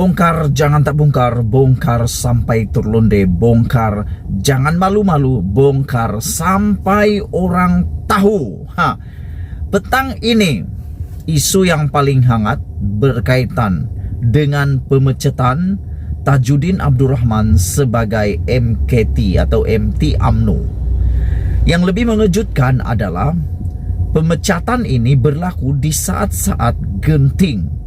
Bongkar jangan tak bongkar, bongkar sampai terlonde, bongkar jangan malu-malu, bongkar sampai orang tahu. Petang ini isu yang paling hangat berkaitan dengan pemecatan Tajudin Abdul Rahman sebagai MKT atau MT UMNO. Yang lebih mengejutkan adalah pemecatan ini berlaku di saat-saat genting,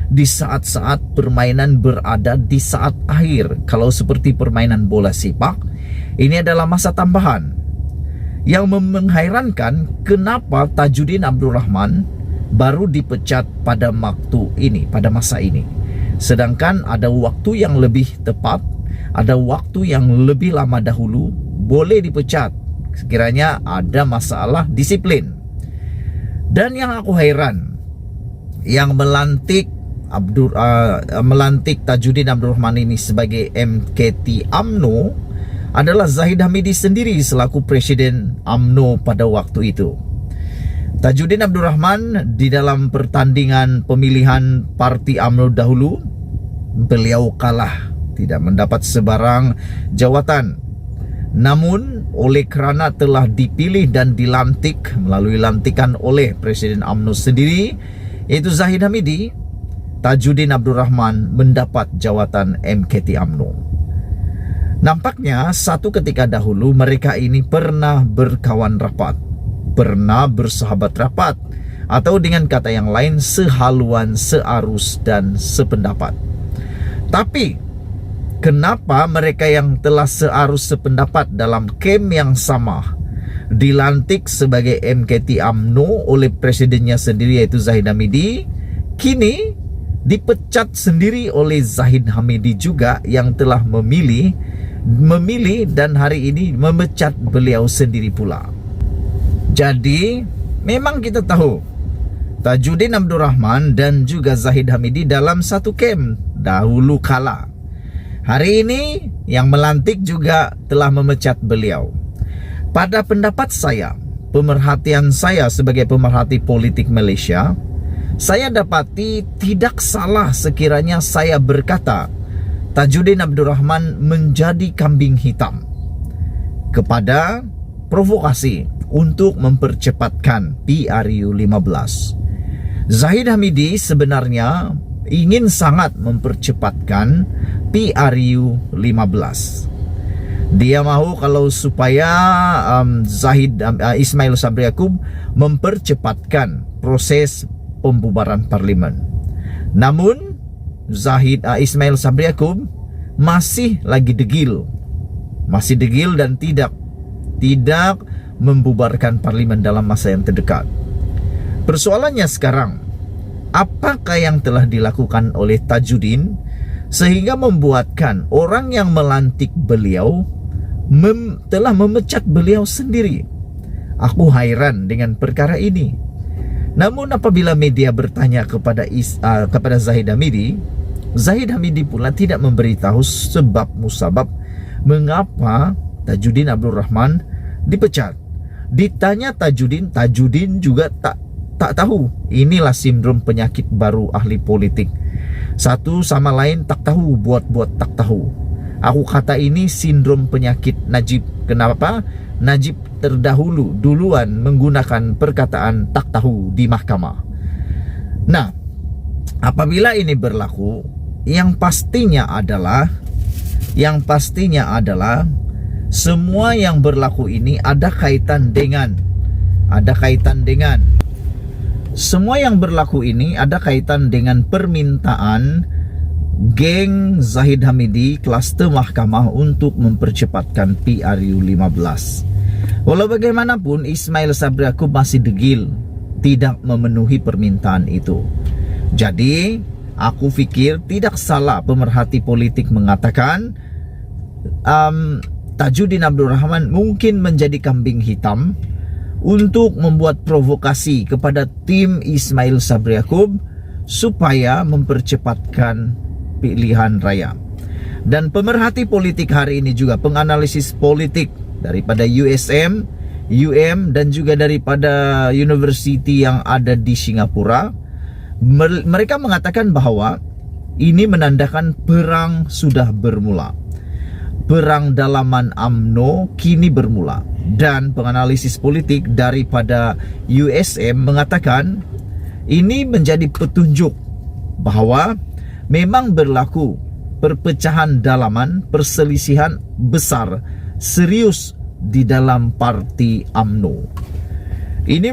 di saat-saat permainan berada di saat akhir. Kalau seperti permainan bola sepak, ini adalah masa tambahan. Yang mengherankan, kenapa Tajudin Abdul Rahman baru dipecat pada waktu ini, pada masa ini, sedangkan ada waktu yang lebih tepat, ada waktu yang lebih lama dahulu boleh dipecat sekiranya ada masalah disiplin. Dan yang aku heran, yang melantik Tajudin Abdul Rahman ini sebagai MKT UMNO adalah Zahid Hamidi sendiri selaku Presiden UMNO pada waktu itu. Tajudin Abdul Rahman di dalam pertandingan pemilihan parti UMNO dahulu, beliau kalah, tidak mendapat sebarang jawatan. Namun oleh kerana telah dipilih dan dilantik melalui lantikan oleh Presiden UMNO sendiri, yaitu Zahid Hamidi, Tajudin Abdul Rahman mendapat jawatan MKT UMNO. Nampaknya satu ketika dahulu mereka ini pernah berkawan rapat, pernah bersahabat rapat, atau dengan kata yang lain sehaluan, searus dan sependapat. Tapi kenapa mereka yang telah searus sependapat dalam kem yang sama dilantik sebagai MKT UMNO oleh presidennya sendiri yaitu Zahid Hamidi, kini dipecat sendiri oleh Zahid Hamidi juga yang telah memilih dan hari ini memecat beliau sendiri pula. Jadi memang kita tahu Tajudin Abdul Rahman dan juga Zahid Hamidi dalam satu kem dahulu kala. Hari ini yang melantik juga telah memecat beliau. Pada pendapat saya, pemerhatian saya sebagai pemerhati politik Malaysia, saya dapati tidak salah sekiranya saya berkata Tajudin Abdul Rahman menjadi kambing hitam kepada provokasi untuk mempercepatkan PRU 15. Zahid Hamidi sebenarnya ingin sangat mempercepatkan PRU 15. Dia mahu kalau supaya Ismail Sabri Yaakob mempercepatkan proses pembubaran parlimen. Namun Ismail Sabri Yaakob masih lagi degil dan tidak membubarkan parlimen dalam masa yang terdekat. Persoalannya sekarang, apakah yang telah dilakukan oleh Tajudin sehingga membuatkan orang yang melantik beliau telah memecat beliau sendiri? Aku hairan dengan perkara ini. Namun apabila media bertanya kepada Zahid Hamidi, Zahid Hamidi pula tidak memberitahu sebab musabab mengapa Tajudin Abdul Rahman dipecat. Ditanya Tajudin juga tak tahu. Inilah sindrom penyakit baru ahli politik. Satu sama lain tak tahu, buat tak tahu. Aku kata ini sindrom penyakit Najib. Kenapa? Najib duluan menggunakan perkataan tak tahu di mahkamah. Nah, apabila ini berlaku, yang pastinya adalah semua yang berlaku ini ada kaitan dengan semua yang berlaku ini ada kaitan dengan permintaan geng Zahid Hamidi klaster mahkamah untuk mempercepatkan PRU 15. Walau bagaimanapun Ismail Sabri Yaakob masih degil, tidak memenuhi permintaan itu. Jadi aku fikir tidak salah pemerhati politik mengatakan Tajudin Abdul Rahman mungkin menjadi kambing hitam untuk membuat provokasi kepada tim Ismail Sabri Yaakob supaya mempercepatkan pilihan raya. Dan pemerhati politik hari ini juga, penganalisis politik daripada USM, UM dan juga daripada university yang ada di Singapura, mereka mengatakan bahwa ini menandakan perang sudah bermula. Perang dalaman UMNO kini bermula. Dan penganalisis politik daripada USM mengatakan ini menjadi petunjuk bahawa memang berlaku perpecahan dalaman, perselisihan besar, serius di dalam parti UMNO. Ini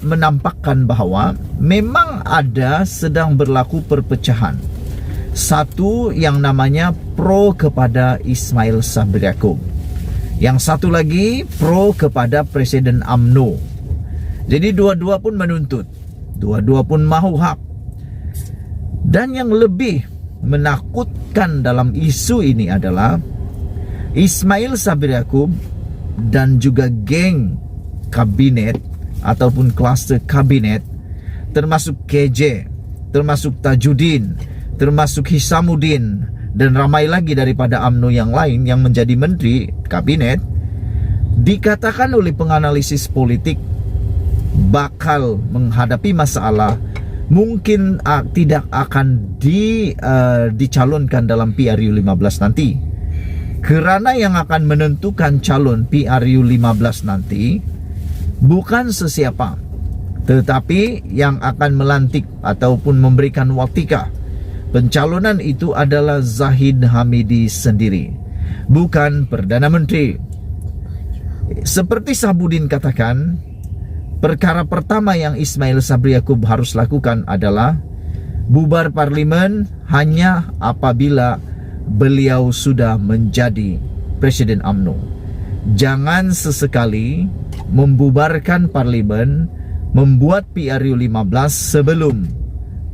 menampakkan bahawa memang ada sedang berlaku perpecahan. Satu yang namanya pro kepada Ismail Sabri Yaakob. Yang satu lagi pro kepada Presiden UMNO. Jadi dua-dua pun menuntut, dua-dua pun mahu hak. Dan yang lebih menakutkan dalam isu ini adalah Ismail Sabri Yaakob dan juga geng kabinet ataupun kluster kabinet, termasuk KJ, termasuk Tajudin, termasuk Hisamuddin, dan ramai lagi daripada UMNO yang lain yang menjadi menteri kabinet, dikatakan oleh penganalisis politik bakal menghadapi masalah, mungkin tidak akan dicalonkan dalam PRU 15 nanti. Kerana yang akan menentukan calon PRU 15 nanti bukan sesiapa, tetapi yang akan melantik ataupun memberikan watika pencalonan itu adalah Zahid Hamidi sendiri, bukan Perdana Menteri. Seperti Sabuddin katakan, perkara pertama yang Ismail Sabri Yaakob harus lakukan adalah bubar parlimen hanya apabila beliau sudah menjadi Presiden UMNO. Jangan sesekali membubarkan parlimen, membuat PRU 15 sebelum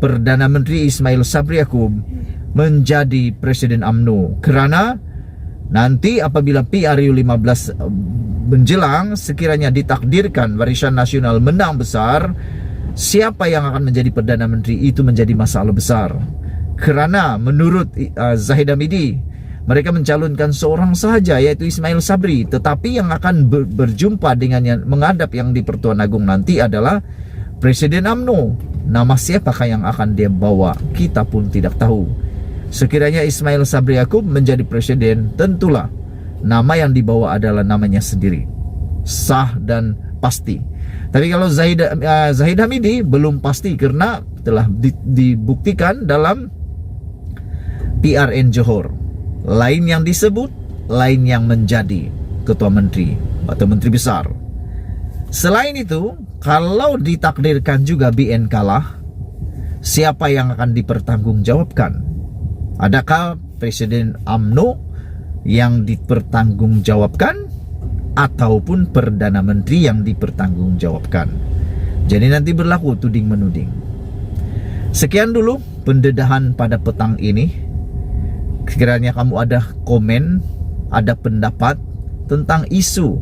Perdana Menteri Ismail Sabri Yaakob menjadi Presiden UMNO. Kerana nanti apabila PRU 15 menjelang, sekiranya ditakdirkan Barisan Nasional menang besar, siapa yang akan menjadi Perdana Menteri itu menjadi masalah besar. Kerana menurut Zahid Hamidi, mereka mencalonkan seorang sahaja, yaitu Ismail Sabri. Tetapi yang akan berjumpa dengan yang menghadap yang di Pertuan Agong nanti adalah Presiden UMNO. Nama siapakah yang akan dia bawa, kita pun tidak tahu. Sekiranya Ismail Sabri Yaakob menjadi presiden, tentulah nama yang dibawa adalah namanya sendiri, sah dan pasti. Tapi kalau Zahid Hamidi belum pasti, kerana telah dibuktikan dalam PRN Johor, lain yang disebut, lain yang menjadi ketua menteri atau menteri besar. Selain itu, kalau ditakdirkan juga BN kalah, siapa yang akan dipertanggungjawabkan? Adakah Presiden UMNO yang dipertanggungjawabkan ataupun Perdana Menteri yang dipertanggungjawabkan? Jadi nanti berlaku tuding menuding. Sekian dulu pendedahan pada petang ini. Sekiranya kamu ada komen, ada pendapat tentang isu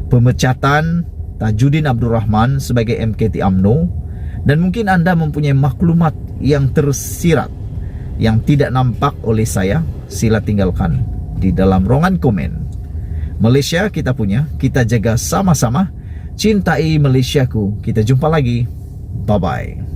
pemecatan Tajudin Abdul Rahman sebagai MKT UMNO, dan mungkin anda mempunyai maklumat yang tersirat yang tidak nampak oleh saya, sila tinggalkan di dalam ruangan komen. Malaysia kita punya, kita jaga sama-sama. Cintai Malaysiaku. Kita jumpa lagi. Bye-bye.